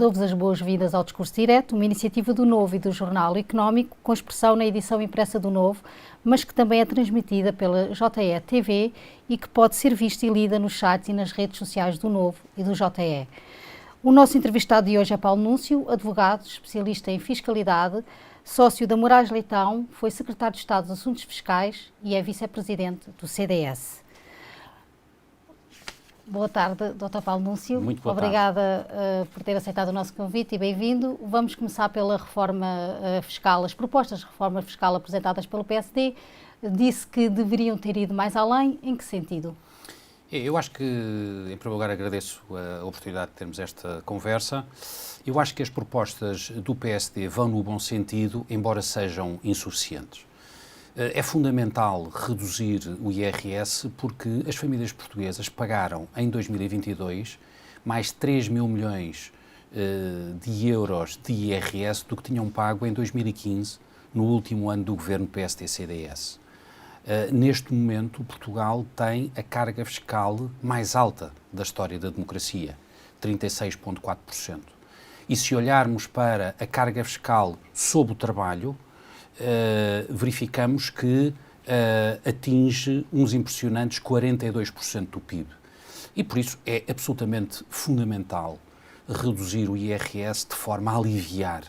Dou-vos as boas-vindas ao Discurso Direto, uma iniciativa do Novo e do Jornal Económico, com expressão na edição impressa do Novo, mas que também é transmitida pela JE TV e que pode ser vista e lida nos sites e nas redes sociais do Novo e do JE. O nosso entrevistado de hoje é Paulo Núncio, advogado, especialista em fiscalidade, sócio da Moraes Leitão, foi secretário de Estado dos Assuntos Fiscais e é vice-presidente do CDS. Boa tarde, Dr. Paulo Núncio. Muito boa tarde. Obrigada por ter aceitado o nosso convite e bem-vindo. Vamos começar pela reforma fiscal, as propostas de reforma fiscal apresentadas pelo PSD. Disse que deveriam ter ido mais além. Em que sentido? Eu acho que, em primeiro lugar, agradeço a oportunidade de termos esta conversa. Eu acho que as propostas do PSD vão no bom sentido, embora sejam insuficientes. É fundamental reduzir o IRS porque as famílias portuguesas pagaram em 2022 mais 3 mil milhões de euros de IRS do que tinham pago em 2015, no último ano do governo PSD-CDS. Neste momento, Portugal tem a carga fiscal mais alta da história da democracia, 36,4%. E se olharmos para a carga fiscal sobre o trabalho, verificamos que atinge uns impressionantes 42% do PIB. E por isso é absolutamente fundamental reduzir o IRS de forma a aliviar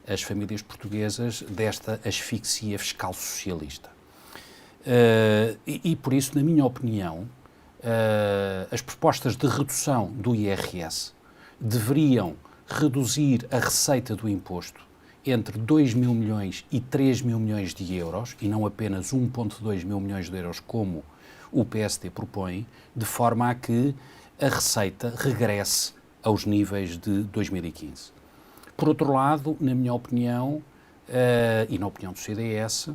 as famílias portuguesas desta asfixia fiscal socialista. E por isso, na minha opinião, as propostas de redução do IRS deveriam reduzir a receita do imposto entre 2 mil milhões e 3 mil milhões de euros, e não apenas 1,2 mil milhões de euros, como o PSD propõe, de forma a que a receita regresse aos níveis de 2015. Por outro lado, na minha opinião, e na opinião do CDS,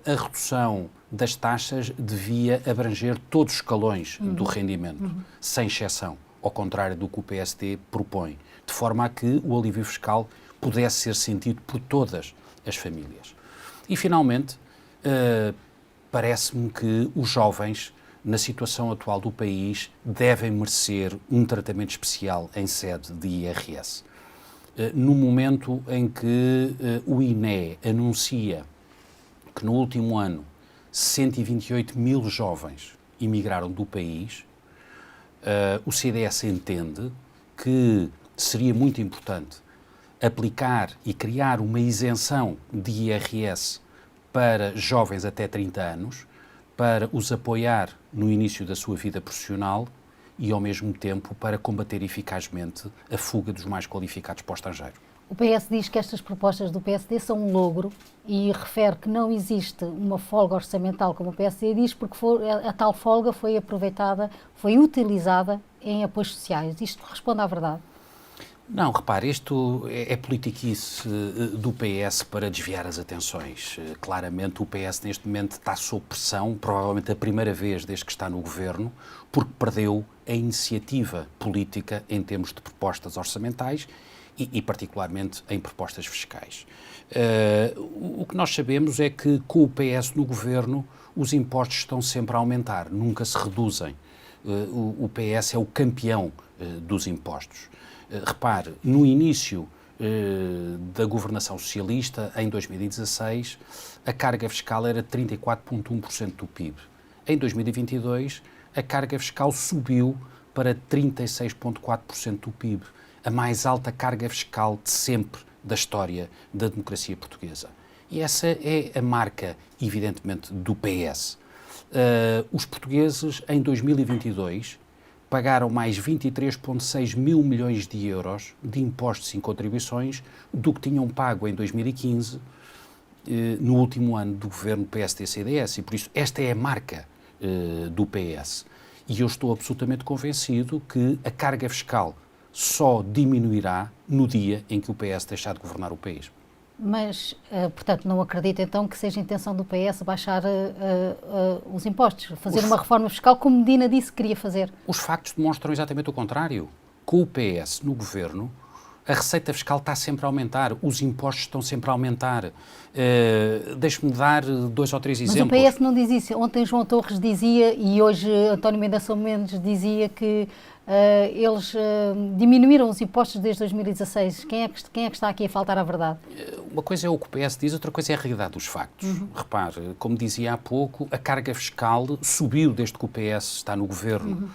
a redução das taxas devia abranger todos os escalões do rendimento, sem exceção, ao contrário do que o PSD propõe, de forma a que o alívio fiscal pudesse ser sentido por todas as famílias. E, finalmente, parece-me que os jovens, na situação atual do país, devem merecer um tratamento especial em sede de IRS. No momento em que o INE anuncia que no último ano 128 mil jovens emigraram do país, o CDS entende que seria muito importante aplicar e criar uma isenção de IRS para jovens até 30 anos, para os apoiar no início da sua vida profissional e, ao mesmo tempo, para combater eficazmente a fuga dos mais qualificados para o estrangeiro. O PS diz que estas propostas do PSD são um logro e refere que não existe uma folga orçamental, como o PSD diz, porque a tal folga foi aproveitada, foi utilizada em apoios sociais. Isto responde à verdade? Não, repare, isto é politiquice do PS para desviar as atenções. Claramente o PS neste momento está sob pressão, provavelmente a primeira vez desde que está no governo, porque perdeu a iniciativa política em termos de propostas orçamentais e particularmente em propostas fiscais. O que nós sabemos é que com o PS no governo os impostos estão sempre a aumentar, nunca se reduzem. O PS é o campeão dos impostos. Repare, no início da governação socialista, em 2016, a carga fiscal era 34,1% do PIB. Em 2022, a carga fiscal subiu para 36,4% do PIB, a mais alta carga fiscal de sempre da história da democracia portuguesa. E essa é a marca, evidentemente, do PS. Os portugueses, em 2022, pagaram mais 23,6 mil milhões de euros de impostos e contribuições do que tinham pago em 2015, no último ano do governo PSD-CDS. E por isso esta é a marca do PS. E eu estou absolutamente convencido que a carga fiscal só diminuirá no dia em que o PS deixar de governar o país. Mas, portanto, não acredito então que seja a intenção do PS baixar os impostos, fazer uma reforma fiscal como Medina disse que queria fazer? Os factos demonstram exatamente o contrário. Com o PS no governo, a receita fiscal está sempre a aumentar, os impostos estão sempre a aumentar. Deixe-me dar 2 ou 3 exemplos. Mas o PS não diz isso. Ontem João Torres dizia, e hoje António Mendonça Mendes dizia que eles diminuíram os impostos desde 2016. Quem é que está aqui a faltar à verdade? Uma coisa é o que o PS diz, outra coisa é a realidade dos factos. Repare, como dizia há pouco, a carga fiscal subiu desde que o PS está no governo.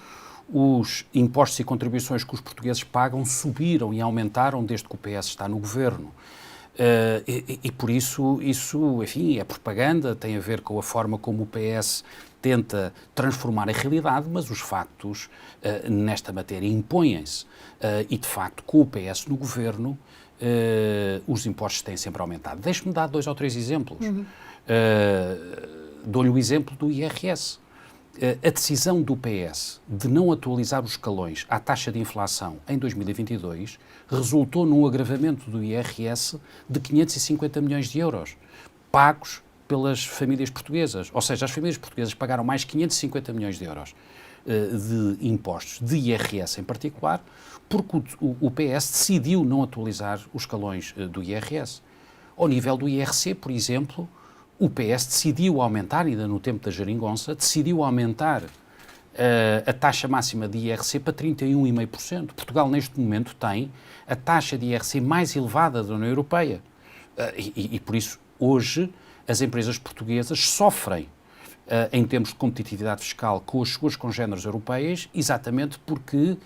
Os impostos e contribuições que os portugueses pagam subiram e aumentaram desde que o PS está no governo. E por isso, enfim, é propaganda, tem a ver com a forma como o PS tenta transformar a realidade, mas os factos nesta matéria impõem-se. E, de facto, com o PS no governo, os impostos têm sempre aumentado. Deixe-me dar 2 ou 3 exemplos. Dou-lhe o exemplo do IRS. A decisão do PS de não atualizar os escalões à taxa de inflação em 2022 resultou num agravamento do IRS de 550 milhões de euros, pagos pelas famílias portuguesas. Ou seja, as famílias portuguesas pagaram mais 550 milhões de euros de impostos, de IRS em particular, porque o PS decidiu não atualizar os escalões do IRS. Ao nível do IRC, por exemplo, o PS decidiu aumentar, ainda no tempo da geringonça, decidiu aumentar a taxa máxima de IRC para 31,5%. Portugal, neste momento, tem a taxa de IRC mais elevada da União Europeia. E por isso, hoje, as empresas portuguesas sofrem, em termos de competitividade fiscal, com as suas congêneres europeias, exatamente porque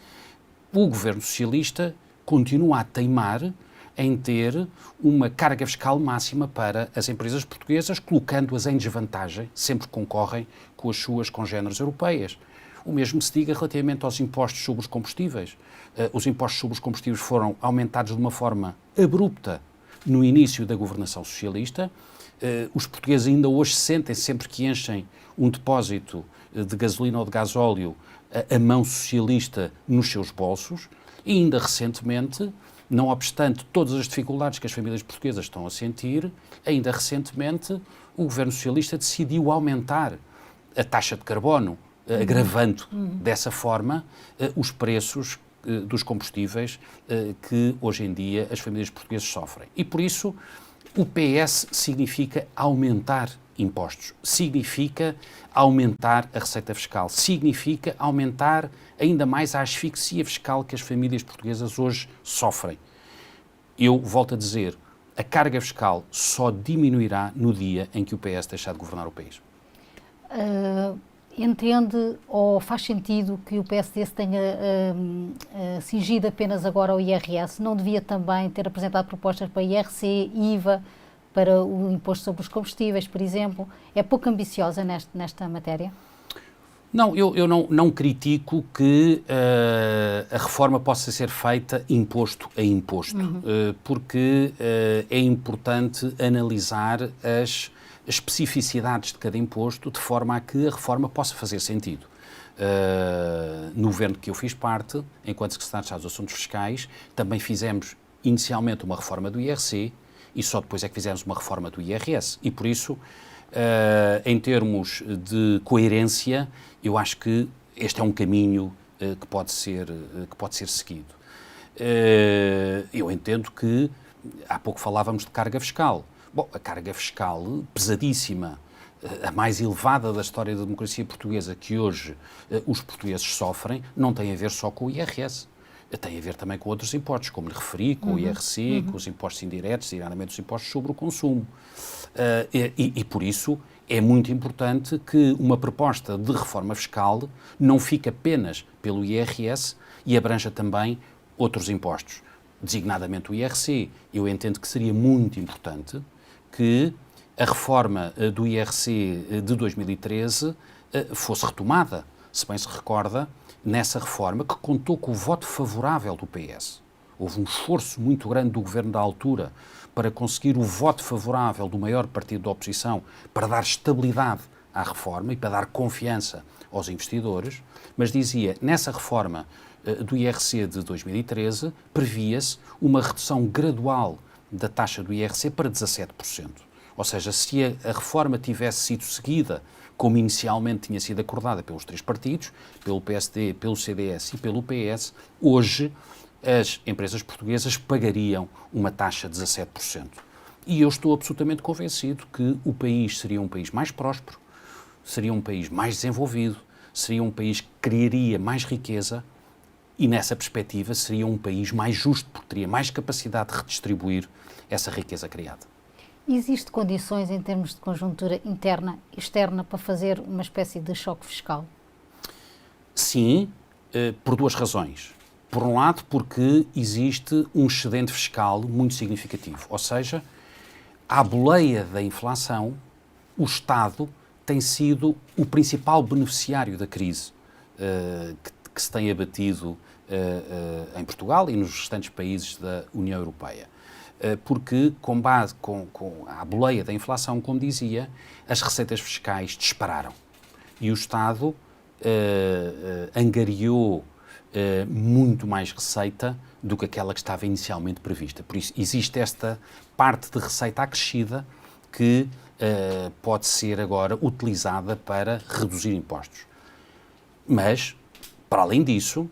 o governo socialista continua a teimar em ter uma carga fiscal máxima para as empresas portuguesas, colocando-as em desvantagem, sempre que concorrem com as suas congêneres europeias. O mesmo se diga relativamente aos impostos sobre os combustíveis. Os impostos sobre os combustíveis foram aumentados de uma forma abrupta no início da governação socialista. Os portugueses ainda hoje sentem, sempre que enchem um depósito de gasolina ou de gasóleo, a mão socialista nos seus bolsos, e ainda recentemente, não obstante todas as dificuldades que as famílias portuguesas estão a sentir, ainda recentemente o governo socialista decidiu aumentar a taxa de carbono, agravando dessa forma os preços dos combustíveis que hoje em dia as famílias portuguesas sofrem. E por isso o PS significa aumentar impostos, significa aumentar a receita fiscal, significa aumentar ainda mais a asfixia fiscal que as famílias portuguesas hoje sofrem. Eu volto a dizer, a carga fiscal só diminuirá no dia em que o PS deixar de governar o país. Entende ou faz sentido que o PSD se tenha cingido apenas agora ao IRS? Não devia também ter apresentado propostas para IRC, IVA, para o imposto sobre os combustíveis, por exemplo? É pouco ambiciosa nesta matéria? Não, eu não critico que a reforma possa ser feita imposto a imposto, porque é importante analisar as especificidades de cada imposto de forma a que a reforma possa fazer sentido. No governo que eu fiz parte, enquanto secretário de Estado dos Assuntos Fiscais, também fizemos inicialmente uma reforma do IRC e só depois é que fizemos uma reforma do IRS. E por isso, em termos de coerência, eu acho que este é um caminho que pode ser seguido. Eu entendo que, há pouco falávamos de carga fiscal. Bom, a carga fiscal pesadíssima, a mais elevada da história da democracia portuguesa que hoje os portugueses sofrem, não tem a ver só com o IRS. Tem a ver também com outros impostos, como lhe referi, com o IRC, com os impostos indiretos, designadamente os impostos sobre o consumo. E por isso é muito importante que uma proposta de reforma fiscal não fique apenas pelo IRS e abranja também outros impostos, designadamente o IRC. Eu entendo que seria muito importante que a reforma do IRC de 2013 fosse retomada. Se bem se recorda, nessa reforma que contou com o voto favorável do PS. Houve um esforço muito grande do governo da altura para conseguir o voto favorável do maior partido da oposição para dar estabilidade à reforma e para dar confiança aos investidores, mas dizia, nessa reforma do IRC de 2013, previa-se uma redução gradual da taxa do IRC para 17%. Ou seja, se a reforma tivesse sido seguida como inicialmente tinha sido acordada pelos 3 partidos, pelo PSD, pelo CDS e pelo PS, hoje as empresas portuguesas pagariam uma taxa de 17%. E eu estou absolutamente convencido que o país seria um país mais próspero, seria um país mais desenvolvido, seria um país que criaria mais riqueza e, nessa perspectiva, seria um país mais justo, porque teria mais capacidade de redistribuir essa riqueza criada. Existem condições em termos de conjuntura interna e externa para fazer uma espécie de choque fiscal? Sim, por duas razões. Por um lado, porque existe um excedente fiscal muito significativo, ou seja, à boleia da inflação, o Estado tem sido o principal beneficiário da crise que se tem abatido em Portugal e nos restantes países da União Europeia. Porque, com base à boleia da inflação, como dizia, as receitas fiscais dispararam. E o Estado angariou muito mais receita do que aquela que estava inicialmente prevista. Por isso, existe esta parte de receita acrescida que pode ser agora utilizada para reduzir impostos. Mas, para além disso,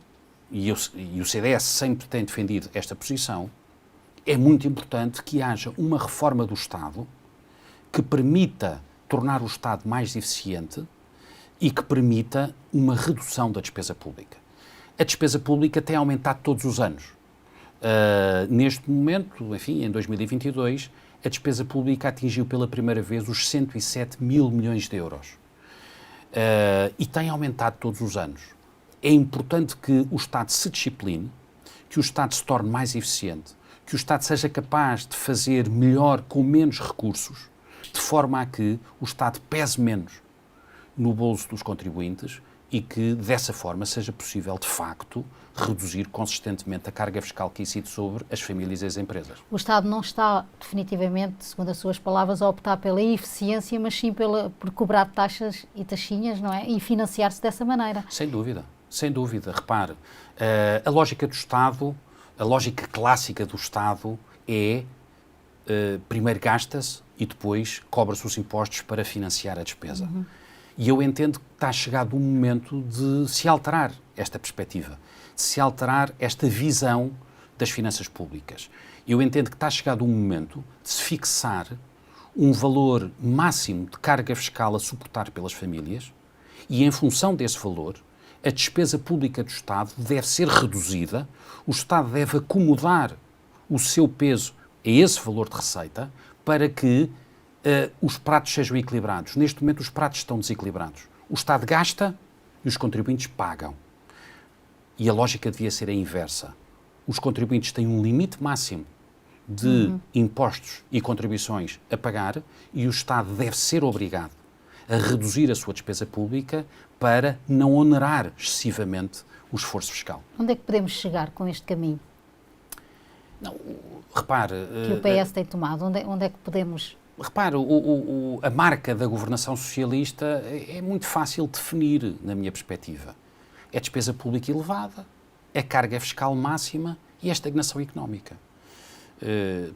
e o CDS sempre tem defendido esta posição, é muito importante que haja uma reforma do Estado que permita tornar o Estado mais eficiente e que permita uma redução da despesa pública. A despesa pública tem aumentado todos os anos. Neste momento, enfim, em 2022, a despesa pública atingiu pela primeira vez os 107 mil milhões de euros. E tem aumentado todos os anos. É importante que o Estado se discipline, que o Estado se torne mais eficiente, que o Estado seja capaz de fazer melhor com menos recursos, de forma a que o Estado pese menos no bolso dos contribuintes e que, dessa forma, seja possível, de facto, reduzir consistentemente a carga fiscal que incide sobre as famílias e as empresas. O Estado não está definitivamente, segundo as suas palavras, a optar pela eficiência, mas sim por cobrar taxas e taxinhas, não é? E financiar-se dessa maneira. Sem dúvida, sem dúvida. Repare, a lógica do Estado, a lógica clássica do Estado é primeiro gasta-se e depois cobra-se os impostos para financiar a despesa. Uhum. E eu entendo que está chegado o momento de se alterar esta perspectiva, de se alterar esta visão das finanças públicas. Eu entendo que está chegado o momento de se fixar um valor máximo de carga fiscal a suportar pelas famílias e, em função desse valor, a despesa pública do Estado deve ser reduzida, o Estado deve acomodar o seu peso a esse valor de receita para que os pratos sejam equilibrados. Neste momento os pratos estão desequilibrados. O Estado gasta e os contribuintes pagam. E a lógica devia ser a inversa. Os contribuintes têm um limite máximo de impostos e contribuições a pagar e o Estado deve ser obrigado a reduzir a sua despesa pública para não onerar excessivamente o esforço fiscal. Onde é que podemos chegar com este caminho? Não, repare... Que o PS tem tomado. Onde é que podemos... Repare, a marca da governação socialista é muito fácil definir, na minha perspectiva. É despesa pública elevada, é carga fiscal máxima e é estagnação económica.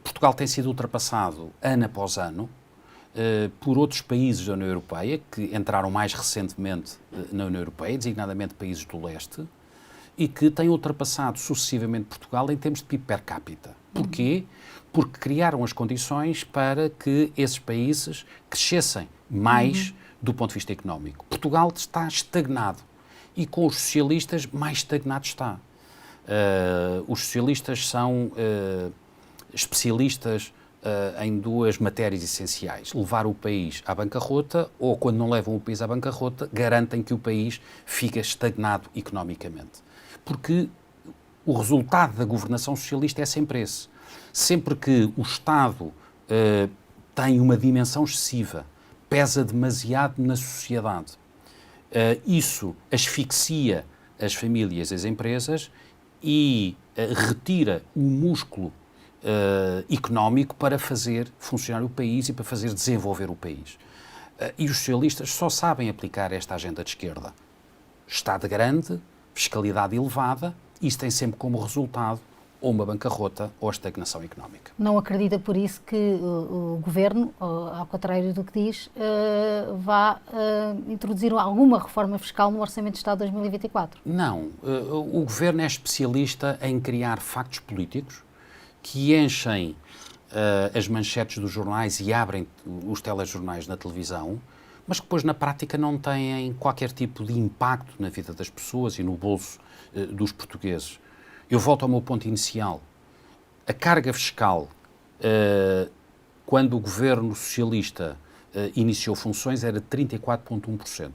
Portugal tem sido ultrapassado ano após ano por outros países da União Europeia, que entraram mais recentemente na União Europeia, designadamente países do leste, e que têm ultrapassado sucessivamente Portugal em termos de PIB per capita. Porquê? Porque criaram as condições para que esses países crescessem mais do ponto de vista económico. Portugal está estagnado e com os socialistas mais estagnado está. Os socialistas são especialistas em duas matérias essenciais. Levar o país à bancarrota ou, quando não levam o país à bancarrota, garantem que o país fica estagnado economicamente. Porque o resultado da governação socialista é sempre esse. Sempre que o Estado tem uma dimensão excessiva, pesa demasiado na sociedade, isso asfixia as famílias e as empresas e retira o músculo económico para fazer funcionar o país e para fazer desenvolver o país. E os socialistas só sabem aplicar esta agenda de esquerda. Estado grande, fiscalidade elevada, isso tem sempre como resultado ou uma bancarrota ou a estagnação económica. Não acredita por isso que o Governo, ao contrário do que diz, vá introduzir alguma reforma fiscal no Orçamento de Estado de 2024? Não. O Governo é especialista em criar factos políticos que enchem as manchetes dos jornais e abrem os telejornais na televisão, mas que depois na prática não têm qualquer tipo de impacto na vida das pessoas e no bolso dos portugueses. Eu volto ao meu ponto inicial. A carga fiscal, quando o governo socialista iniciou funções, era de 34,1%.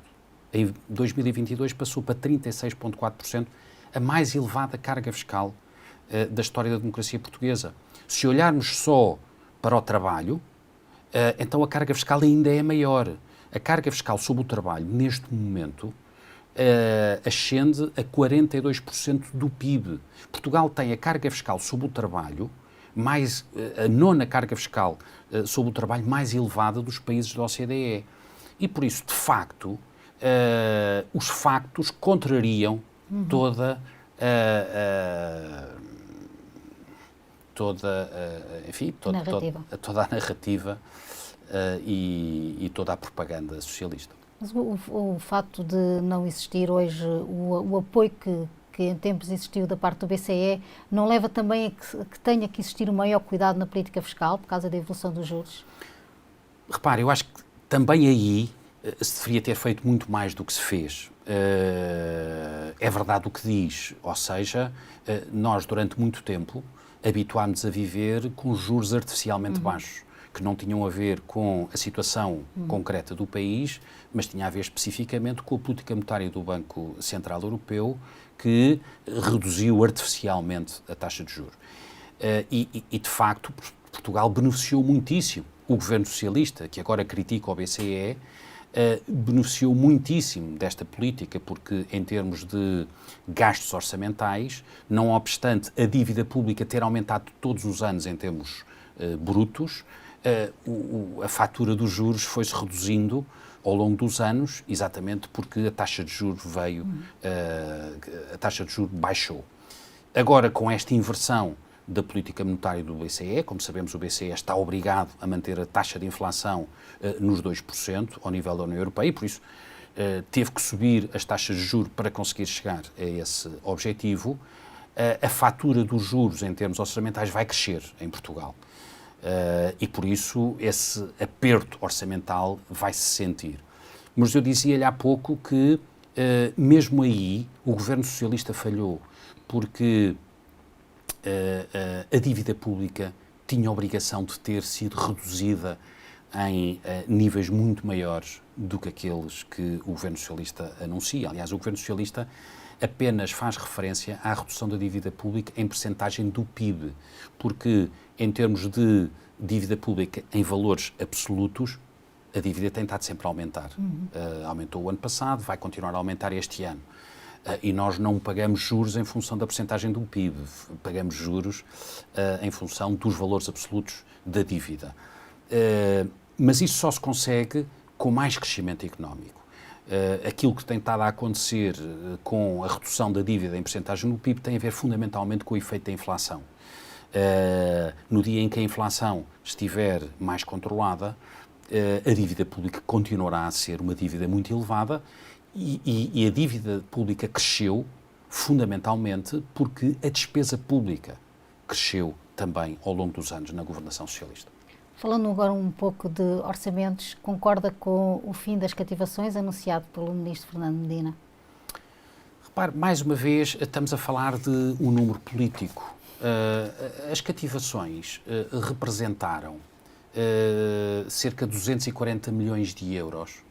Em 2022 passou para 36,4%, a mais elevada carga fiscal da história da democracia portuguesa. Se olharmos só para o trabalho, então a carga fiscal ainda é maior. A carga fiscal sobre o trabalho, neste momento, ascende a 42% do PIB. Portugal tem a carga fiscal sobre o trabalho, a nona carga fiscal sobre o trabalho mais elevada dos países da OCDE. E por isso, de facto, os factos contrariam toda a narrativa e toda a propaganda socialista. Mas o facto de não existir hoje o apoio que em tempos existiu da parte do BCE não leva também a que tenha que existir um maior cuidado na política fiscal por causa da evolução dos juros? Repare, eu acho que também aí se deveria ter feito muito mais do que se fez. É verdade o que diz, ou seja, nós durante muito tempo habituámos-nos a viver com juros artificialmente baixos, que não tinham a ver com a situação concreta do país, mas tinha a ver especificamente com a política monetária do Banco Central Europeu, que reduziu artificialmente a taxa de juros. E de facto, Portugal beneficiou muitíssimo. O governo socialista, que agora critica o BCE, beneficiou muitíssimo desta política, porque em termos de gastos orçamentais, não obstante a dívida pública ter aumentado todos os anos em termos brutos, a fatura dos juros foi-se reduzindo ao longo dos anos, exatamente porque a taxa de juros a taxa de juros baixou. Agora, com esta inversão da política monetária do BCE, como sabemos, o BCE está obrigado a manter a taxa de inflação nos 2% ao nível da União Europeia e, por isso, teve que subir as taxas de juros para conseguir chegar a esse objetivo. A fatura dos juros em termos orçamentais vai crescer em Portugal. E por isso esse aperto orçamental vai se sentir. Mas eu dizia-lhe há pouco que mesmo aí o governo socialista falhou, porque a dívida pública tinha a obrigação de ter sido reduzida em níveis muito maiores do que aqueles que o governo socialista anuncia. Aliás, o governo socialista apenas faz referência à redução da dívida pública em percentagem do PIB, porque em termos de dívida pública em valores absolutos, a dívida tem estado sempre a aumentar. Aumentou o ano passado, vai continuar a aumentar este ano. E nós não pagamos juros em função da percentagem do PIB, pagamos juros em função dos valores absolutos da dívida. Mas isso só se consegue com mais crescimento económico. Aquilo que tem estado a acontecer com a redução da dívida em percentagem no PIB tem a ver fundamentalmente com o efeito da inflação. No dia em que a inflação estiver mais controlada, a dívida pública continuará a ser uma dívida muito elevada e a dívida pública cresceu fundamentalmente porque a despesa pública cresceu também ao longo dos anos na governação socialista. Falando agora um pouco de orçamentos, concorda com o fim das cativações anunciado pelo Ministro Fernando Medina? Repare, mais uma vez estamos a falar de um número político. As cativações representaram cerca de 240 milhões de euros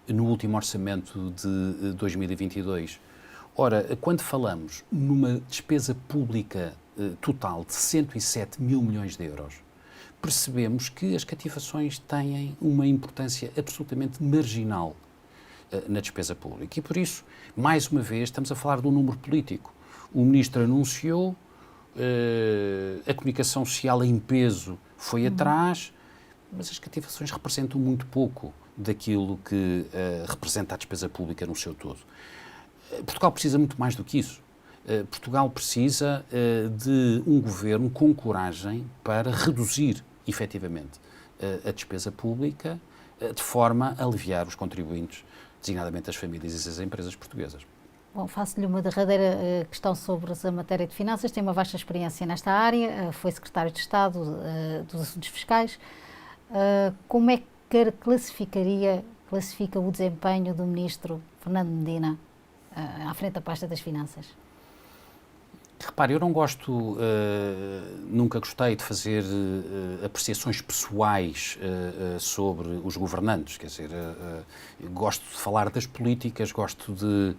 no último orçamento de 2022. Ora, quando falamos numa despesa pública total de 107 mil milhões de euros, percebemos que as cativações têm uma importância absolutamente marginal na despesa pública. E por isso, mais uma vez, estamos a falar de um número político. O Ministro anunciou, a comunicação social em peso foi atrás, mas as cativações representam muito pouco daquilo que representa a despesa pública no seu todo. Portugal precisa muito mais do que isso. Portugal precisa de um governo com coragem para reduzir, efetivamente, a despesa pública, de forma a aliviar os contribuintes, designadamente as famílias e as empresas portuguesas. Bom, faço-lhe uma derradeira questão sobre a matéria de finanças. Tem uma vasta experiência nesta área, foi secretário de Estado dos Assuntos Fiscais. Como é que classifica o desempenho do ministro Fernando Medina à frente da pasta das finanças? Repare, eu não gosto, nunca gostei de fazer apreciações pessoais sobre os governantes, quer dizer, gosto de falar das políticas, gosto de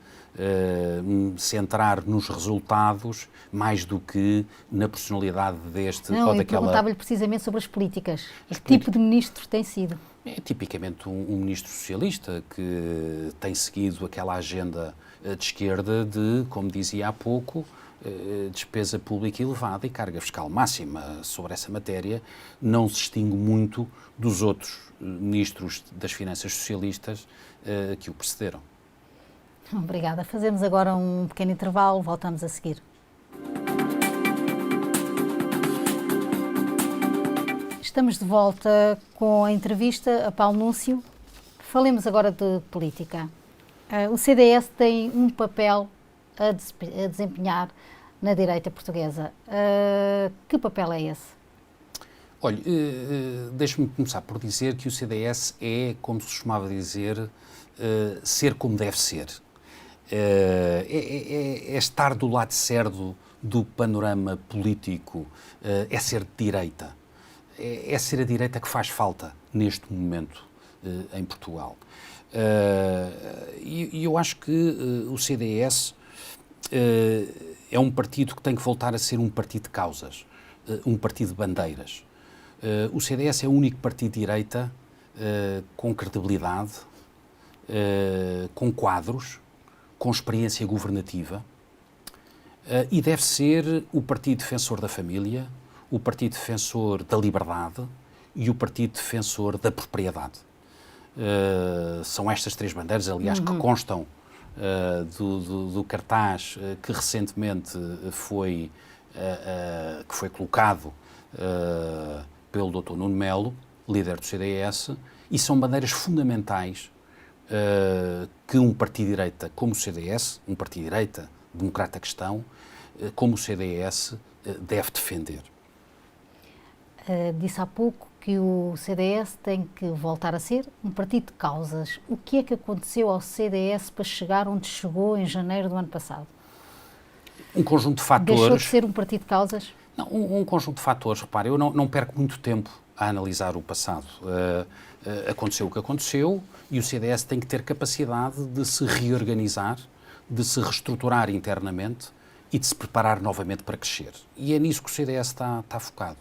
centrar nos resultados mais do que na personalidade deste não, ou daquela... Eu perguntava-lhe precisamente sobre as políticas. Que tipo de ministro tem sido? É tipicamente um ministro socialista que tem seguido aquela agenda de esquerda de, como dizia há pouco, despesa pública elevada e carga fiscal máxima. Sobre essa matéria não se distingue muito dos outros ministros das finanças socialistas que o precederam. Obrigada. Fazemos agora um pequeno intervalo, voltamos a seguir. Estamos de volta com a entrevista a Paulo Núncio. Falemos agora de política. O CDS tem um papel a desempenhar na direita portuguesa. Que papel é esse? Olha, deixe-me começar por dizer que o CDS é, como se costumava dizer, ser como deve ser. É estar do lado certo do panorama político, é ser de direita. É ser a direita que faz falta neste momento em Portugal. E eu acho que o CDS é um partido que tem que voltar a ser um partido de causas, um partido de bandeiras. O CDS é o único partido de direita com credibilidade, com quadros, com experiência governativa e deve ser o partido defensor da família, o partido defensor da liberdade e o partido defensor da propriedade. São estas três bandeiras, aliás, que constam do cartaz que recentemente foi colocado pelo Dr. Nuno Melo, líder do CDS, e são bandeiras fundamentais que um partido de direita como o CDS, um partido de direita democrata cristão, como o CDS, deve defender. Disse há pouco que o CDS tem que voltar a ser um partido de causas. O que é que aconteceu ao CDS para chegar onde chegou em janeiro do ano passado? Um conjunto de fatores... Deixou de ser um partido de causas? Não, um conjunto de fatores. Repare, eu não perco muito tempo a analisar o passado. Aconteceu o que aconteceu e o CDS tem que ter capacidade de se reorganizar, de se reestruturar internamente e de se preparar novamente para crescer. E é nisso que o CDS está focado.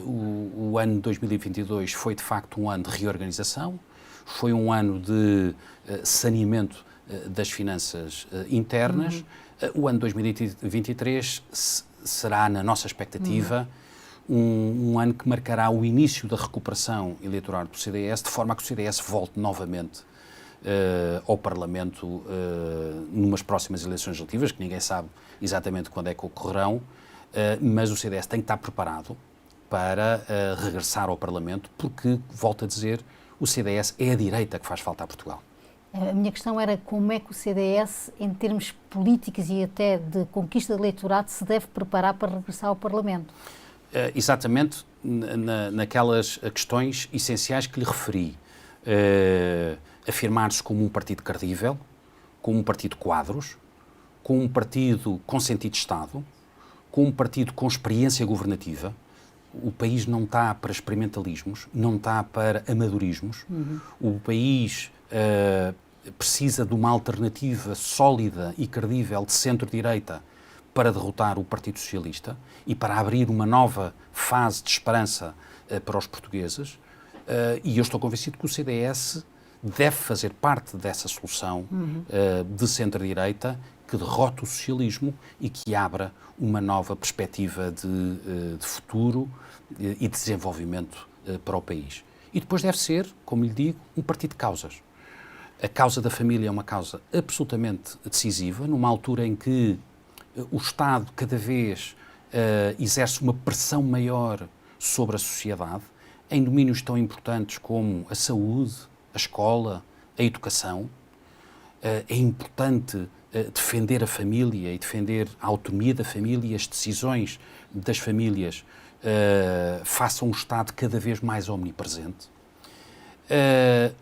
O ano de 2022 foi, de facto, um ano de reorganização, foi um ano de saneamento das finanças internas. O ano de 2023 será, na nossa expectativa, um ano que marcará o início da recuperação eleitoral do CDS, de forma a que o CDS volte novamente ao Parlamento numas próximas eleições legislativas, que ninguém sabe exatamente quando é que ocorrerão, mas o CDS tem que estar preparado para regressar ao Parlamento, porque, volto a dizer, o CDS é a direita que faz falta a Portugal. A minha questão era como é que o CDS, em termos políticos e até de conquista de eleitorado, se deve preparar para regressar ao Parlamento? Exatamente naquelas questões essenciais que lhe referi. Afirmar-se como um partido credível, como um partido de quadros, como um partido com sentido de Estado, com um partido com experiência governativa. O país não está para experimentalismos, não está para amadorismos. O país precisa de uma alternativa sólida e credível de centro-direita para derrotar o Partido Socialista e para abrir uma nova fase de esperança para os portugueses. E eu estou convencido que o CDS deve fazer parte dessa solução de centro-direita que derrota o socialismo e que abra uma nova perspectiva de futuro e de desenvolvimento para o país. E depois deve ser, como lhe digo, um partido de causas. A causa da família é uma causa absolutamente decisiva, numa altura em que o Estado cada vez exerce uma pressão maior sobre a sociedade, em domínios tão importantes como a saúde, a escola, a educação. É importante defender a família e defender a autonomia da família e as decisões das famílias façam um Estado cada vez mais omnipresente.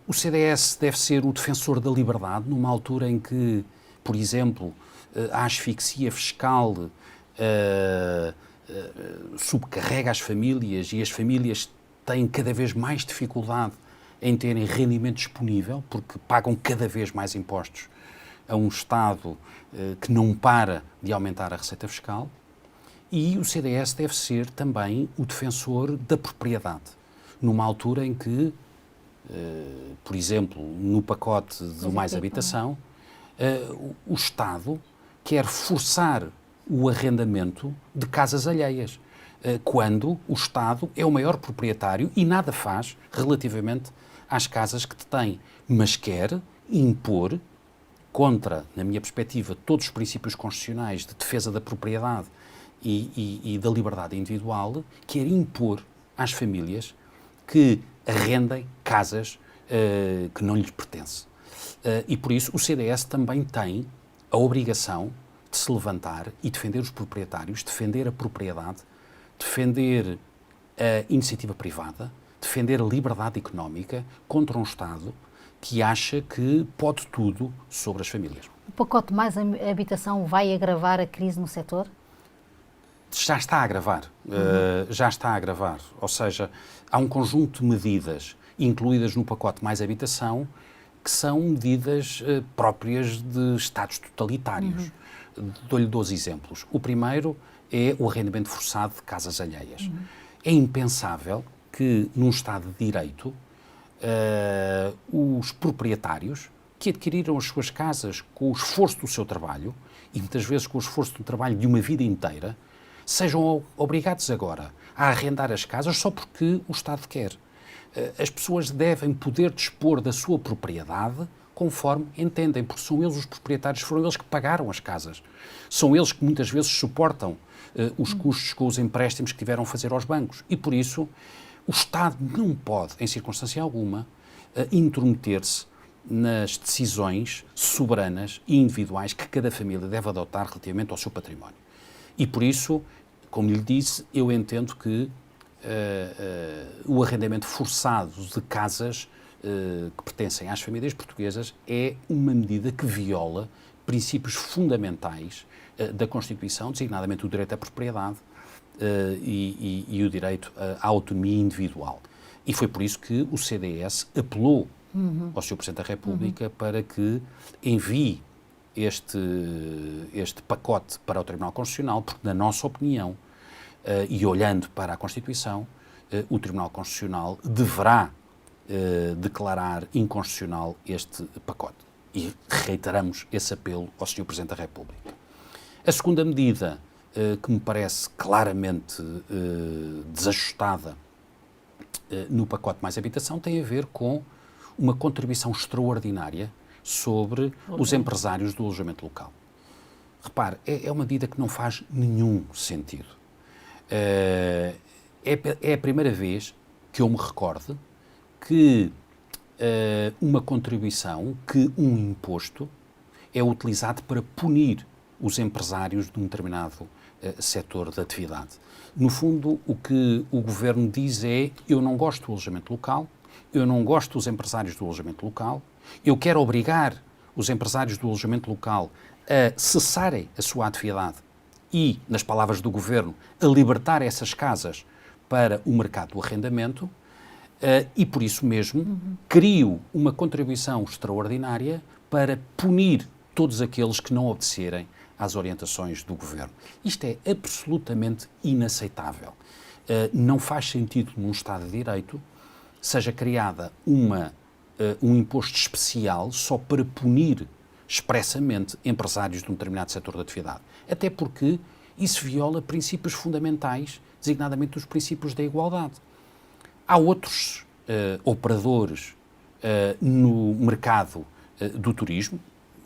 O CDS deve ser o defensor da liberdade, numa altura em que, por exemplo, a asfixia fiscal subcarrega as famílias e as famílias têm cada vez mais dificuldade em terem rendimento disponível, porque pagam cada vez mais impostos a um Estado que não para de aumentar a receita fiscal. E o CDS deve ser também o defensor da propriedade, numa altura em que, por exemplo, no pacote do Mais Habitação, o Estado quer forçar o arrendamento de casas alheias, quando o Estado é o maior proprietário e nada faz relativamente às casas que detém, mas quer impor, contra, na minha perspectiva, todos os princípios constitucionais de defesa da propriedade e da liberdade individual, quer impor às famílias que arrendem casas que não lhes pertencem. E por isso o CDS também tem a obrigação de se levantar e defender os proprietários, defender a propriedade, defender a iniciativa privada, defender a liberdade económica contra um Estado que acha que pode tudo sobre as famílias. O pacote Mais Habitação vai agravar a crise no setor? Já está a agravar. Já está a agravar. Ou seja, há um conjunto de medidas incluídas no pacote Mais Habitação que são medidas próprias de Estados totalitários. Dou-lhe 2 exemplos. O primeiro é o arrendamento forçado de casas alheias. É impensável que, num Estado de Direito, os proprietários que adquiriram as suas casas com o esforço do seu trabalho, e muitas vezes com o esforço do trabalho de uma vida inteira, sejam obrigados agora a arrendar as casas só porque o Estado quer. As pessoas devem poder dispor da sua propriedade conforme entendem, porque são eles os proprietários, foram eles que pagaram as casas. São eles que muitas vezes suportam os custos com os empréstimos que tiveram a fazer aos bancos. E por isso o Estado não pode, em circunstância alguma, intrometer-se nas decisões soberanas e individuais que cada família deve adotar relativamente ao seu património. E por isso, como lhe disse, eu entendo que o arrendamento forçado de casas que pertencem às famílias portuguesas é uma medida que viola princípios fundamentais da Constituição, designadamente o direito à propriedade e o direito à autonomia individual. E foi por isso que o CDS apelou ao Sr. Presidente da República para que envie este pacote para o Tribunal Constitucional, porque, na nossa opinião, e olhando para a Constituição, o Tribunal Constitucional deverá declarar inconstitucional este pacote. E reiteramos esse apelo ao Sr. Presidente da República. A segunda medida, que me parece claramente desajustada no pacote Mais Habitação, tem a ver com uma contribuição extraordinária sobre os empresários do alojamento local. Repare, é uma medida que não faz nenhum sentido. É a primeira vez que eu me recorde que uma contribuição, que um imposto, é utilizado para punir os empresários de um determinado setor de atividade. No fundo, o que o Governo diz é: eu não gosto do alojamento local, eu não gosto dos empresários do alojamento local, eu quero obrigar os empresários do alojamento local a cessarem a sua atividade e, nas palavras do Governo, a libertar essas casas para o mercado do arrendamento, e por isso mesmo crio uma contribuição extraordinária para punir todos aqueles que não obedecerem às orientações do Governo. Isto é absolutamente inaceitável. Não faz sentido, num Estado de Direito, seja criada um imposto especial só para punir expressamente empresários de um determinado setor de atividade. Até porque isso viola princípios fundamentais, designadamente os princípios da igualdade. Há outros operadores no mercado do turismo,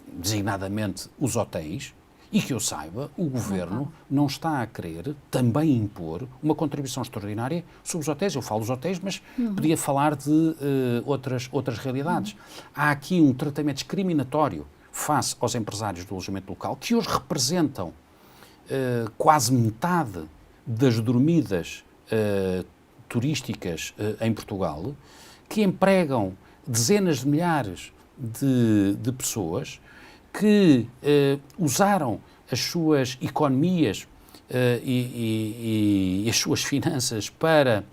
designadamente os hotéis, e que eu saiba, o Governo não está a querer também impor uma contribuição extraordinária sobre os hotéis. Eu falo dos hotéis, mas podia falar de outras realidades. Há aqui um tratamento discriminatório face aos empresários do alojamento local, que hoje representam quase metade das dormidas turísticas em Portugal, que empregam dezenas de milhares de pessoas que usaram as suas economias e as suas finanças para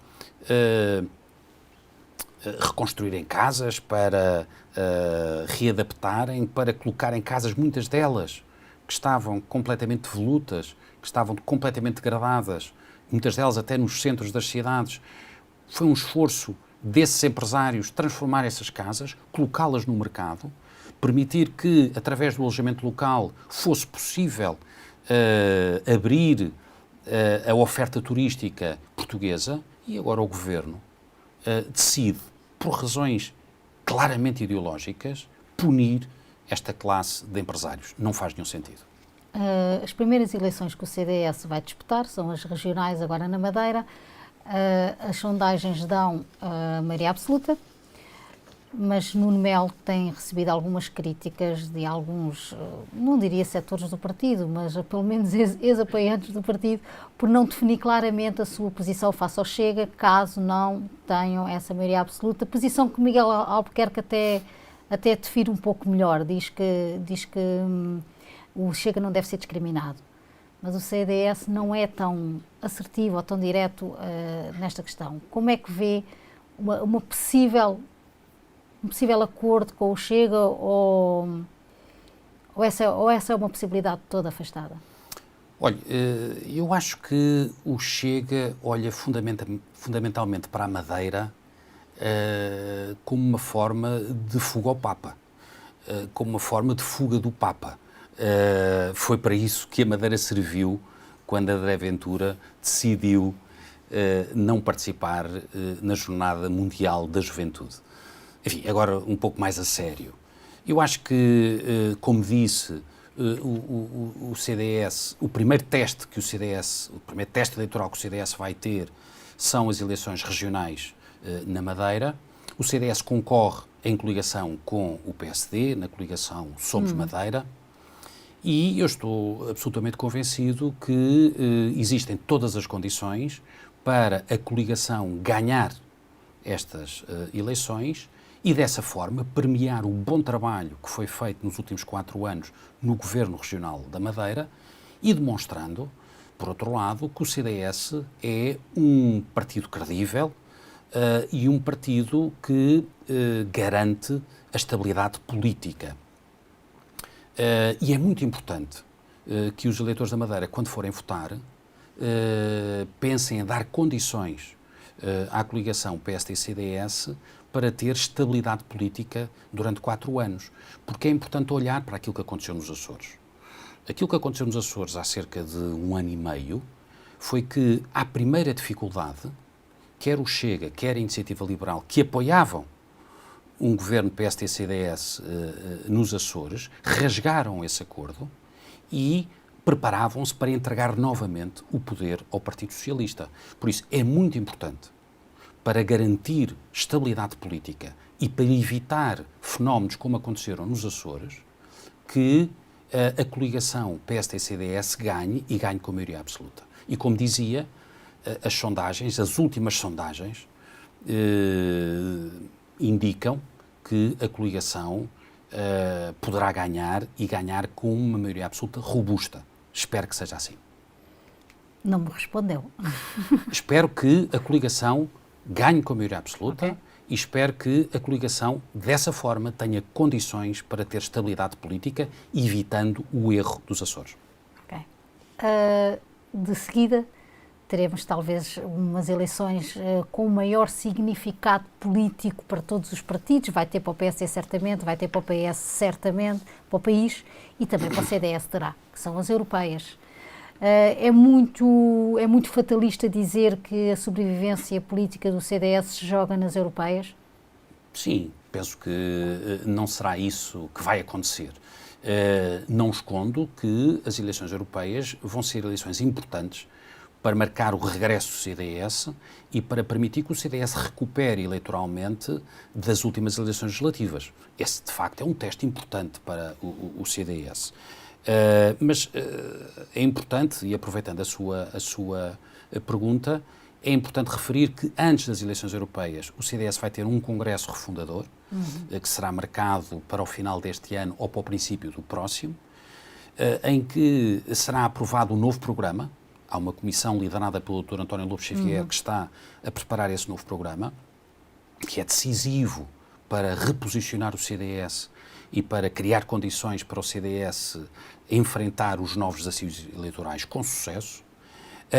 reconstruírem casas, para readaptarem, para colocarem casas, muitas delas que estavam completamente devolutas, que estavam completamente degradadas, muitas delas até nos centros das cidades. Foi um esforço desses empresários transformar essas casas, colocá-las no mercado, permitir que, através do alojamento local, fosse possível abrir a oferta turística portuguesa, e agora o Governo decide, por razões claramente ideológicas, punir esta classe de empresários. Não faz nenhum sentido. As primeiras eleições que o CDS vai disputar são as regionais, agora na Madeira. As sondagens dão a maioria absoluta, mas Nuno Melo tem recebido algumas críticas de alguns, não diria setores do partido, mas pelo menos ex-apoiantes do partido, por não definir claramente a sua posição face ao Chega, caso não tenham essa maioria absoluta. Posição que Miguel Albuquerque até define um pouco melhor, diz que o Chega não deve ser discriminado. Mas o CDS não é tão assertivo ou tão direto nesta questão. Como é que vê um possível acordo com o Chega ou essa é uma possibilidade toda afastada? Olha, eu acho que o Chega olha fundamentalmente para a Madeira como uma forma de fuga ao Papa, como uma forma de fuga do Papa. Foi para isso que a Madeira serviu quando André Ventura decidiu não participar na Jornada Mundial da Juventude. Enfim, agora um pouco mais a sério. Eu acho que, como disse, o CDS, o primeiro teste eleitoral que o CDS vai ter são as eleições regionais na Madeira. O CDS concorre em coligação com o PSD, na coligação Somos Madeira. E eu estou absolutamente convencido que existem todas as condições para a coligação ganhar estas eleições e, dessa forma, premiar o bom trabalho que foi feito nos últimos 4 anos no Governo Regional da Madeira e demonstrando, por outro lado, que o CDS é um partido credível e um partido que garante a estabilidade política. E é muito importante que os eleitores da Madeira, quando forem votar, pensem em dar condições à coligação PSD-CDS para ter estabilidade política durante 4 anos. Porque é importante olhar para aquilo que aconteceu nos Açores. Aquilo que aconteceu nos Açores há cerca de 1 ano e meio foi que, à primeira dificuldade, quer o Chega, quer a Iniciativa Liberal, que apoiavam um governo PSD-CDS nos Açores, rasgaram esse acordo e preparavam-se para entregar novamente o poder ao Partido Socialista. Por isso, é muito importante, para garantir estabilidade política e para evitar fenómenos como aconteceram nos Açores, que a coligação PSD-CDS ganhe e ganhe com maioria absoluta. E como dizia, as últimas sondagens, indicam que a coligação poderá ganhar e ganhar com uma maioria absoluta robusta. Espero que seja assim. Não me respondeu. Espero que a coligação ganhe com a maioria absoluta, okay, e espero que a coligação, dessa forma, tenha condições para ter estabilidade política, evitando o erro dos Açores. Ok. De seguida, teremos talvez umas eleições com maior significado político para todos os partidos. Vai ter para o PSD certamente, vai ter para o PS certamente, para o país, e também para o CDS terá, que são as europeias. É muito fatalista dizer que a sobrevivência política do CDS se joga nas europeias? Sim, Penso que não será isso que vai acontecer. Não escondo que as eleições europeias vão ser eleições importantes para marcar o regresso do CDS e para permitir que o CDS recupere eleitoralmente das últimas eleições legislativas. Esse, de facto, é um teste importante para o CDS. Mas é importante, e aproveitando a sua pergunta, é importante referir que antes das eleições europeias o CDS vai ter um congresso refundador, que será marcado para o final deste ano ou para o princípio do próximo, em que será aprovado um novo programa. Há uma comissão liderada pelo Dr. António Lobo Xavier que está a preparar esse novo programa, que é decisivo para reposicionar o CDS e para criar condições para o CDS enfrentar os novos desafios eleitorais com sucesso.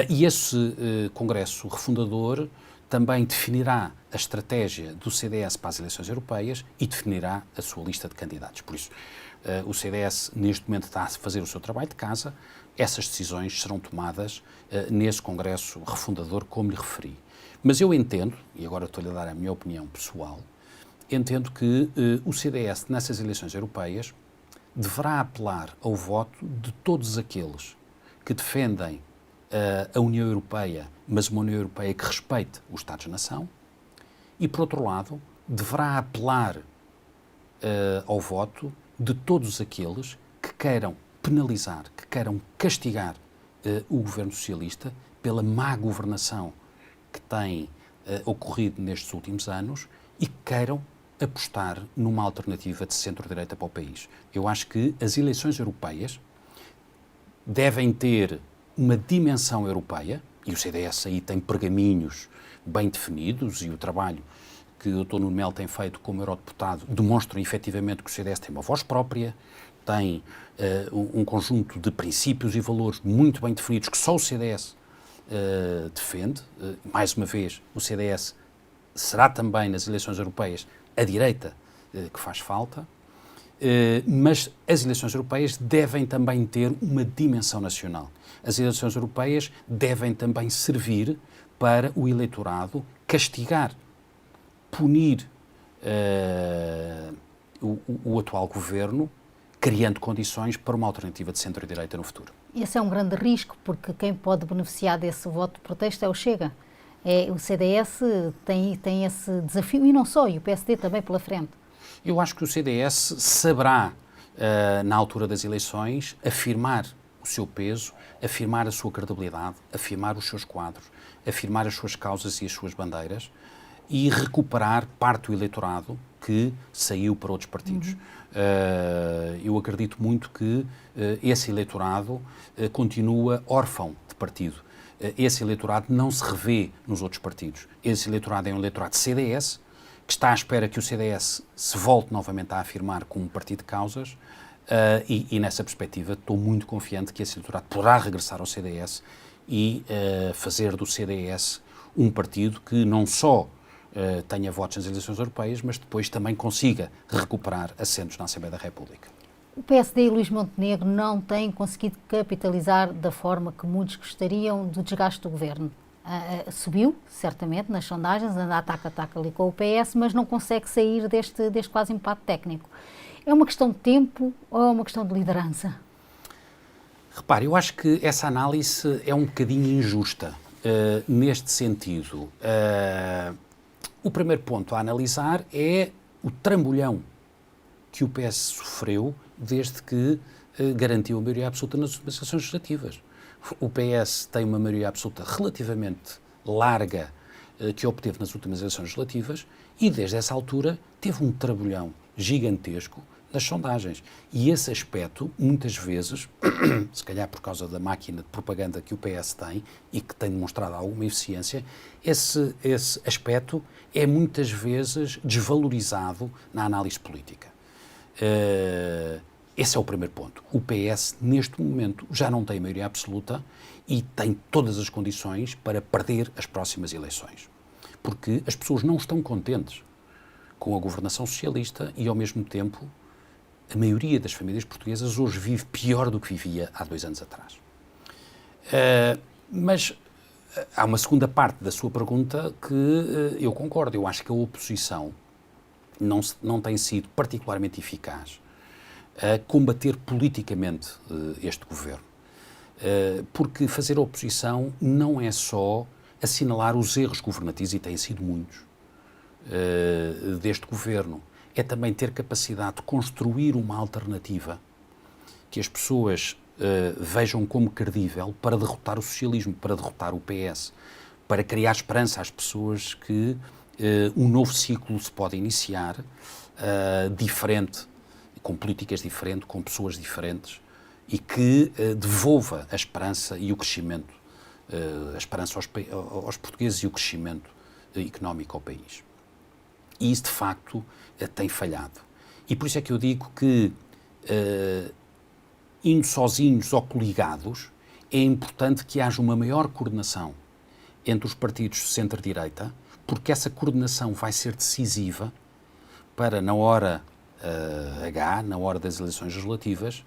E esse Congresso refundador também definirá a estratégia do CDS para as eleições europeias e definirá a sua lista de candidatos. Por isso, o CDS neste momento está a fazer o seu trabalho de casa. Essas decisões serão tomadas nesse Congresso refundador, como lhe referi. Mas eu entendo, e agora estou-lhe a dar a minha opinião pessoal, entendo que o CDS, nessas eleições europeias, deverá apelar ao voto de todos aqueles que defendem a União Europeia, mas uma União Europeia que respeite os Estados-nação, e, por outro lado, deverá apelar ao voto de todos aqueles que queiram penalizar, que queiram castigar o governo socialista pela má governação que tem ocorrido nestes últimos anos e que queiram apostar numa alternativa de centro-direita para o país. Eu acho que as eleições europeias devem ter uma dimensão europeia, e o CDS aí tem pergaminhos bem definidos, e o trabalho que o Dr. Nuno Melo tem feito como eurodeputado demonstra efetivamente que o CDS tem uma voz própria, tem um conjunto de princípios e valores muito bem definidos que só o CDS defende. Mais uma vez, o CDS será também nas eleições europeias a direita que faz falta, mas as eleições europeias devem também ter uma dimensão nacional. As eleições europeias devem também servir para o eleitorado castigar, punir o atual governo, criando condições para uma alternativa de centro-direita no futuro. Esse é um grande risco, porque quem pode beneficiar desse voto de protesto é o Chega. O CDS tem esse desafio, e não só, e o PSD também pela frente. Eu acho que o CDS saberá, na altura das eleições, afirmar o seu peso, afirmar a sua credibilidade, afirmar os seus quadros, afirmar as suas causas e as suas bandeiras e recuperar parte do eleitorado que saiu para outros partidos. Eu acredito muito que esse eleitorado continua órfão de partido. Esse eleitorado não se revê nos outros partidos. Esse eleitorado é um eleitorado de CDS, que está à espera que o CDS se volte novamente a afirmar como um partido de causas, e nessa perspectiva estou muito confiante que esse eleitorado poderá regressar ao CDS e fazer do CDS um partido que não só tenha votos nas eleições europeias, mas depois também consiga recuperar assentos na Assembleia da República. O PSD e Luís Montenegro não têm conseguido capitalizar da forma que muitos gostariam do desgaste do governo. Subiu, certamente, nas sondagens, anda a taca-taca ali com o PS, mas não consegue sair deste quase empate técnico. É uma questão de tempo ou é uma questão de liderança? Repare, eu acho que essa análise é um bocadinho injusta neste sentido. O primeiro ponto a analisar é o trambolhão que o PS sofreu desde que garantiu a maioria absoluta nas últimas eleições legislativas. O PS tem uma maioria absoluta relativamente larga que obteve nas últimas eleições legislativas e desde essa altura teve um trambolhão gigantesco nas sondagens. E esse aspecto, muitas vezes, se calhar por causa da máquina de propaganda que o PS tem e que tem demonstrado alguma eficiência, esse aspecto é muitas vezes desvalorizado na análise política. Esse é o primeiro ponto. O PS, neste momento, já não tem maioria absoluta e tem todas as condições para perder as próximas eleições. Porque as pessoas não estão contentes com a governação socialista e, ao mesmo tempo, a maioria das famílias portuguesas hoje vive pior do que vivia há 2 anos atrás. Mas há uma segunda parte da sua pergunta que eu concordo. Eu acho que a oposição não tem sido particularmente eficaz a combater politicamente este governo. Porque fazer oposição não é só assinalar os erros governativos, e têm sido muitos, deste governo. É também ter capacidade de construir uma alternativa que as pessoas vejam como credível para derrotar o socialismo, para derrotar o PS, para criar esperança às pessoas que um novo ciclo se pode iniciar, diferente, com políticas diferentes, com pessoas diferentes, e que devolva a esperança e o crescimento, a esperança aos portugueses e o crescimento económico ao país. E isso, de facto, tem falhado. E por isso é que eu digo que, indo sozinhos ou coligados, é importante que haja uma maior coordenação entre os partidos de centro-direita, porque essa coordenação vai ser decisiva para, na hora H, na hora das eleições legislativas,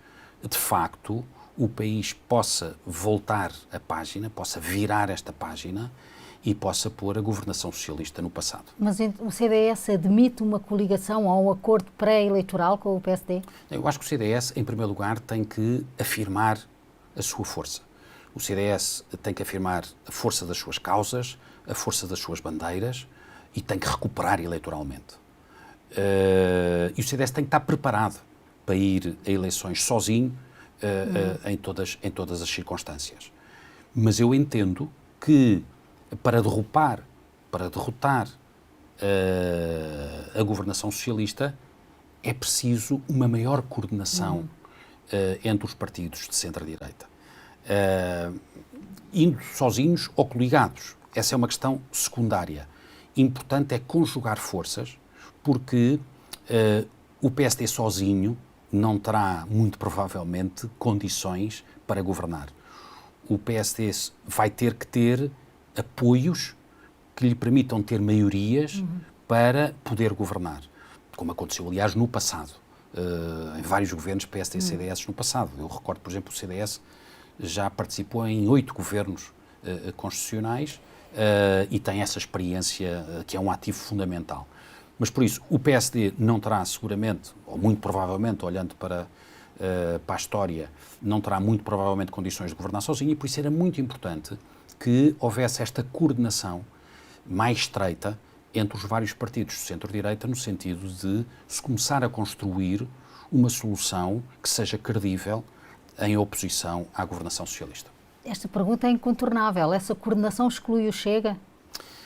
de facto, o país possa voltar a página, possa virar esta página e possa pôr a governação socialista no passado. Mas o CDS admite uma coligação ou um acordo pré-eleitoral com o PSD? Eu acho que o CDS, em primeiro lugar, tem que afirmar a sua força. O CDS tem que afirmar a força das suas causas, a força das suas bandeiras e tem que recuperar eleitoralmente. E o CDS tem que estar preparado para ir a eleições sozinho em todas as circunstâncias. Mas eu entendo que para derrotar a governação socialista é preciso uma maior coordenação entre os partidos de centro-direita. Indo sozinhos ou coligados. Essa é uma questão secundária. Importante é conjugar forças, porque o PSD sozinho não terá, muito provavelmente, condições para governar. O PSD vai ter que ter apoios que lhe permitam ter maiorias para poder governar, como aconteceu, aliás, no passado, em vários governos PSD e CDS no passado. Eu recordo, por exemplo, o CDS já participou em 8 governos constitucionais e tem essa experiência que é um ativo fundamental. Mas, por isso, o PSD não terá seguramente, ou muito provavelmente, olhando para a história, não terá muito provavelmente condições de governar sozinho, e por isso era muito importante que houvesse esta coordenação mais estreita entre os vários partidos de centro-direita, no sentido de se começar a construir uma solução que seja credível em oposição à governação socialista. Esta pergunta é incontornável. Essa coordenação exclui o Chega?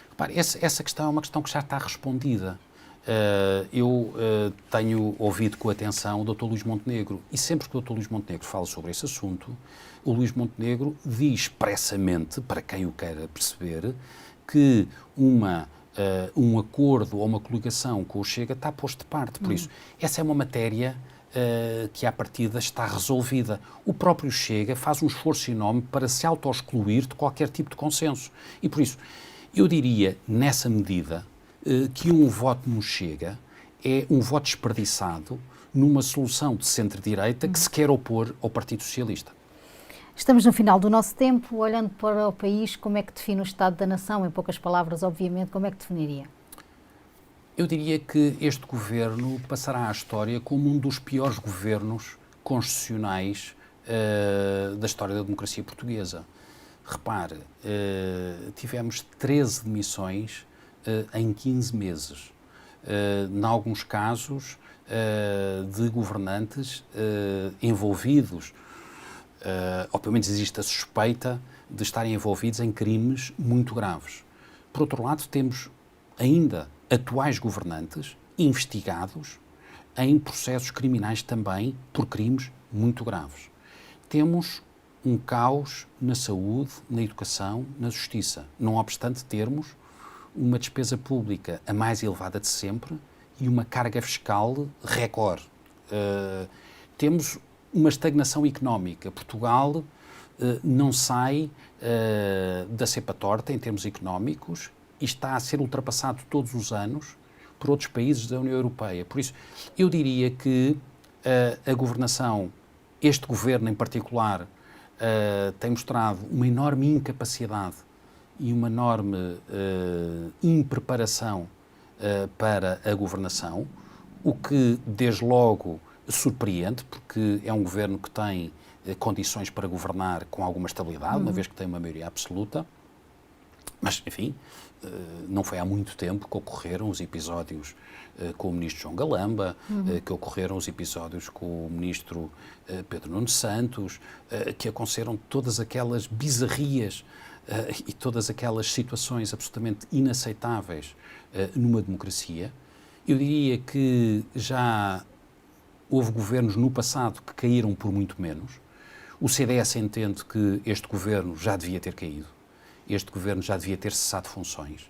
Repare, essa questão é uma questão que já está respondida. Eu tenho ouvido com atenção o Dr. Luís Montenegro, e sempre que o Dr. Luís Montenegro fala sobre esse assunto, o Luís Montenegro diz expressamente, para quem o queira perceber, que um acordo ou uma coligação com o Chega está posto de parte. Por isso, essa é uma matéria que à partida está resolvida. O próprio Chega faz um esforço enorme para se auto-excluir de qualquer tipo de consenso. E por isso, eu diria, nessa medida, que um voto no Chega é um voto desperdiçado numa solução de centro-direita que se quer opor ao Partido Socialista. Estamos no final do nosso tempo. Olhando para o país, como é que define o Estado da Nação? Em poucas palavras, obviamente, como é que definiria? Eu diria que este governo passará à história como um dos piores governos constitucionais da história da democracia portuguesa. Repare, tivemos 13 demissões em 15 meses. Em alguns casos, de governantes envolvidos, ou pelo menos existe a suspeita de estarem envolvidos em crimes muito graves. Por outro lado, temos ainda atuais governantes investigados em processos criminais também por crimes muito graves. Temos um caos na saúde, na educação, na justiça, não obstante termos uma despesa pública a mais elevada de sempre e uma carga fiscal recorde. Temos uma estagnação económica. Portugal não sai da cepa torta em termos económicos e está a ser ultrapassado todos os anos por outros países da União Europeia. Por isso, eu diria que a governação, este governo em particular, tem mostrado uma enorme incapacidade e uma enorme impreparação para a governação, o que desde logo surpreende, porque é um governo que tem condições para governar com alguma estabilidade, uma vez que tem uma maioria absoluta, mas, enfim, não foi há muito tempo que ocorreram os episódios com o ministro João Galamba, que ocorreram os episódios com o ministro Pedro Nuno Santos, que aconteceram todas aquelas bizarrias e todas aquelas situações absolutamente inaceitáveis numa democracia. Eu diria que já houve governos no passado que caíram por muito menos. O CDS entende que este governo já devia ter caído. Este governo já devia ter cessado funções,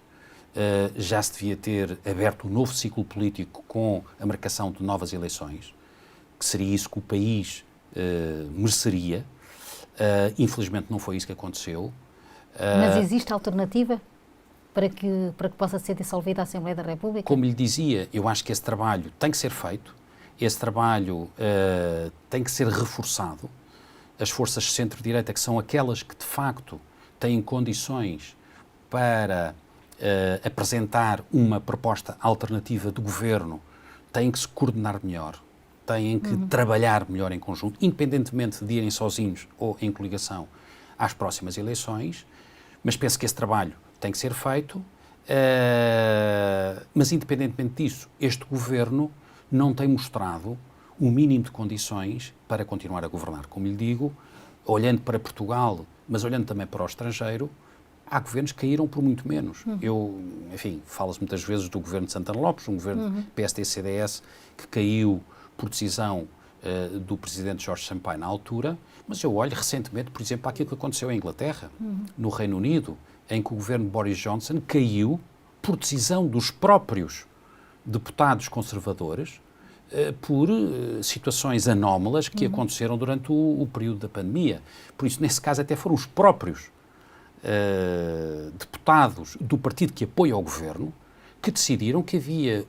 já se devia ter aberto um novo ciclo político com a marcação de novas eleições, que seria isso que o país mereceria. Infelizmente não foi isso que aconteceu. Mas existe alternativa para que possa ser dissolvida a Assembleia da República? Como lhe dizia, eu acho que esse trabalho tem que ser feito, esse trabalho tem que ser reforçado. As forças de centro-direita, que são aquelas que de facto têm condições para apresentar uma proposta alternativa de governo, têm que se coordenar melhor, têm que trabalhar melhor em conjunto, independentemente de irem sozinhos ou em coligação às próximas eleições, mas penso que esse trabalho tem que ser feito, mas independentemente disso, este governo não tem mostrado o mínimo de condições para continuar a governar. Como lhe digo, olhando para Portugal, mas olhando também para o estrangeiro, há governos que caíram por muito menos. Enfim, fala-se muitas vezes do governo de Santana Lopes, um governo PSD-CDS que caiu por decisão do presidente Jorge Sampaio na altura, mas eu olho recentemente, por exemplo, aquilo que aconteceu em Inglaterra, no Reino Unido, em que o governo de Boris Johnson caiu por decisão dos próprios deputados conservadores, por situações anómalas que aconteceram durante o período da pandemia. Por isso, nesse caso, até foram os próprios deputados do partido que apoia o governo que decidiram que havia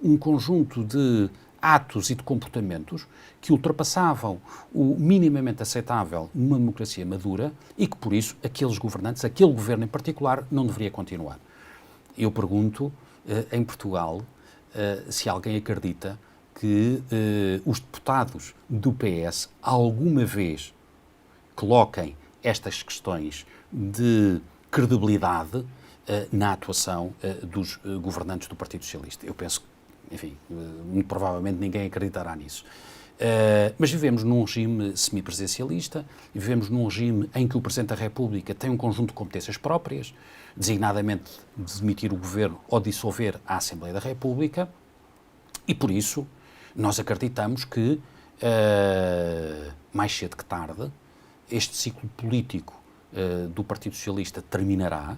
um conjunto de atos e de comportamentos que ultrapassavam o minimamente aceitável numa democracia madura e que, por isso, aqueles governantes, aquele governo em particular, não deveria continuar. Eu pergunto, em Portugal, se alguém acredita que os deputados do PS alguma vez coloquem estas questões de credibilidade na atuação dos governantes do Partido Socialista. Eu penso que, enfim, muito provavelmente ninguém acreditará nisso. Mas vivemos num regime semipresidencialista, vivemos num regime em que o Presidente da República tem um conjunto de competências próprias, designadamente de demitir o Governo ou dissolver a Assembleia da República, e por isso nós acreditamos que, mais cedo que tarde, este ciclo político do Partido Socialista terminará,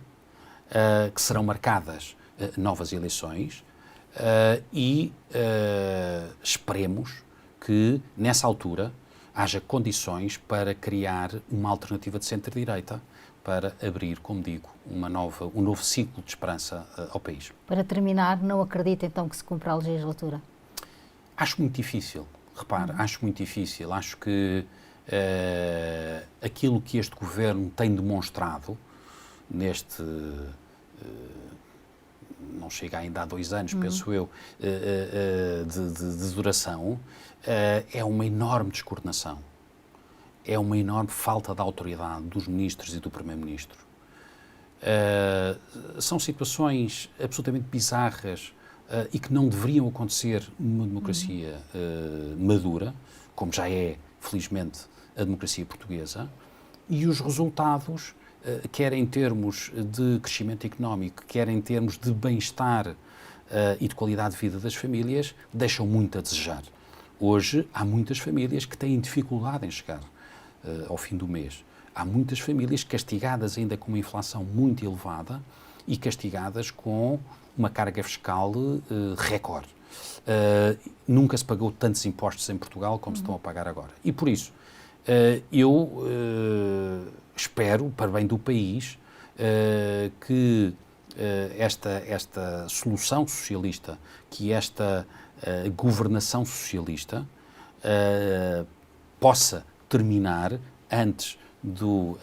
que serão marcadas novas eleições e esperemos que, nessa altura, haja condições para criar uma alternativa de centro-direita para abrir, como digo, um novo ciclo de esperança ao país. Para terminar, não acredita então que se cumpra a legislatura? Acho muito difícil, repare, acho muito difícil. Acho que aquilo que este governo tem demonstrado neste, não chega ainda a 2 anos, penso eu, de duração, é uma enorme descoordenação. É uma enorme falta de autoridade dos ministros e do primeiro-ministro. São situações absolutamente bizarras e que não deveriam acontecer numa democracia madura, como já é, felizmente, a democracia portuguesa, e os resultados, quer em termos de crescimento económico, quer em termos de bem-estar e de qualidade de vida das famílias, deixam muito a desejar. Hoje, há muitas famílias que têm dificuldade em chegar ao fim do mês. Há muitas famílias castigadas ainda com uma inflação muito elevada e castigadas com uma carga fiscal recorde. Nunca se pagou tantos impostos em Portugal como se estão a pagar agora. E por isso, eu espero, para bem do país, que esta solução socialista, que esta governação socialista possa terminar antes do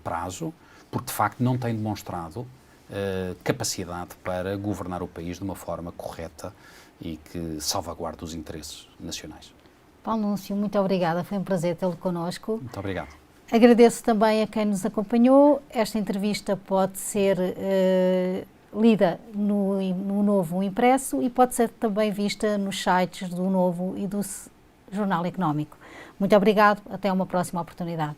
prazo, porque de facto não tem demonstrado capacidade para governar o país de uma forma correta e que salvaguarde os interesses nacionais. Paulo Núncio, muito obrigada, foi um prazer tê-lo connosco. Muito obrigado. Agradeço também a quem nos acompanhou. Esta entrevista pode ser lida no Novo impresso e pode ser também vista nos sites do Novo e do Jornal Económico. Muito obrigado, até uma próxima oportunidade.